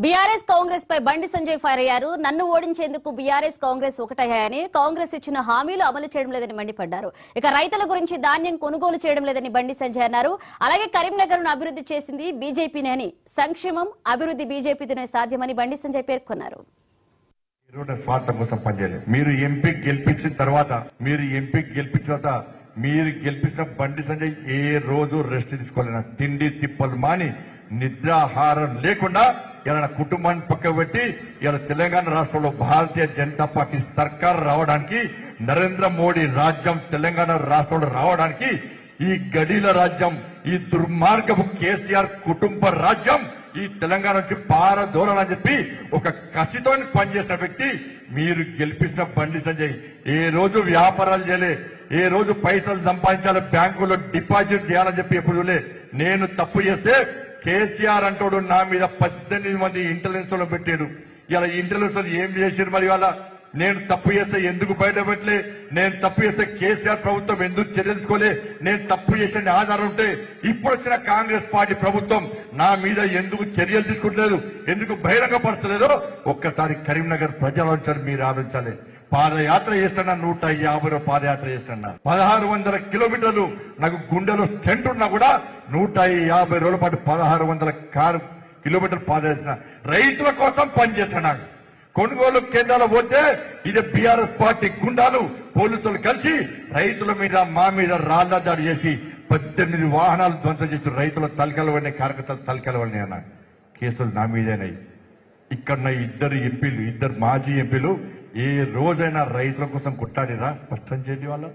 BRS Congress పై Bandi Sanjay fire అయ్యారు. నన్ను ఓడించేందుకు BRS Congress ఒకటయ్యాయని, Congress ఇచ్చిన హామీలు అమలు చేయడం లేదని మండిపడ్డారు. ఇక రైతుల గురించి ధాన్యం కొనుగోలు చేయడం లేదని బండి సంజయ్ అన్నారు. అలాగే కరీంనగర్ ను అభివృద్ధి చేసింది బీజేపీనే అని, సంక్షేమం అభివృద్ధి బీజేపీతోనే సాధ్యమని బండి సంజయ్ పేర్కొన్నారు. స్వార్థం కోసం పనిచేయలేదు. మీరు ఎంపీ గెలిపించిన తర్వాత మీరు గెలిపించిన బండి సంజయ్ ఏ రోజు రెస్ట్ తీసుకోలేన, తిండి తిప్పలు మాని నిద్రాహారం లేకుండా ఇలా కుటుంబాన్ని పక్క పెట్టి ఇలా తెలంగాణ రాష్ట్రంలో భారతీయ జనతా పార్టీ సర్కార్ రావడానికి, నరేంద్ర మోడీ రాజ్యం తెలంగాణ రాష్ట్రంలో రావడానికి, ఈ గడీల రాజ్యం, ఈ దుర్మార్గపు కేసీఆర్ కుటుంబ రాజ్యం ఈ తెలంగాణ నుంచి పారదోలని చెప్పి ఒక కసితో పనిచేసిన వ్యక్తి మీరు గెలిపించిన బండి సంజయ్. ఏ రోజు వ్యాపారాలు చేయలే, ఏ రోజు పైసలు సంపాదించాలి, బ్యాంకులో డిపాజిట్ చేయాలని చెప్పి ఎప్పుడు నేను తప్పు చేస్తే కేసీఆర్ అంటోడు నా మీద 18 మంది ఇంటెలిజెన్స్ లో పెట్టాడు. ఇలా ఇంటెలిజెన్స్ ఏం చేశారు? మరి వాళ్ళ నేను తప్పు చేస్తే ఎందుకు బయట పెట్టలే? నేను తప్పు చేస్తే కేసీఆర్ ప్రభుత్వం ఎందుకు చర్యలు తీసుకోలే? నేను తప్పు చేసిన ఆధారం ఉంటే ఇప్పుడు వచ్చిన కాంగ్రెస్ పార్టీ ప్రభుత్వం నా మీద ఎందుకు చర్యలు తీసుకుంటలేదు, ఎందుకు బహిరంగపరచలేదో ఒక్కసారి కరీంనగర్ ప్రజలు మీరు ఆలోచించాలి. పాదయాత్ర చేస్తున్నా, 150 పాదయాత్ర చేస్తున్నా, 1600 కిలోమీటర్లు నాకు గుండెలో స్టెంట్ ఉన్నా కూడా 150 రోజుల పాటు 1600 కిలోమీటర్లు పాదయాత్ర రైతుల కోసం పనిచేస్తున్నా. కొనుగోలు కేంద్రాలు పోతే ఇది బీఆర్ఎస్ పార్టీ గుండాలు పోలీసులు కలిసి రైతుల మీద మా మీద రాళ్ల దాడి చేసి 18 వాహనాలు ధ్వంసం చేసి రైతుల తలకలు పడినాయి, కార్యకర్తల తలకలు పడినాయి అన్న కేసులు నా మీదేనాయి. ఇక్కడ ఇద్దరు మాజీ ఎంపీలు ఏ రోజైనా రైతుల కోసం కొట్టాడిరా? స్పష్టం చేయండి వాళ్ళ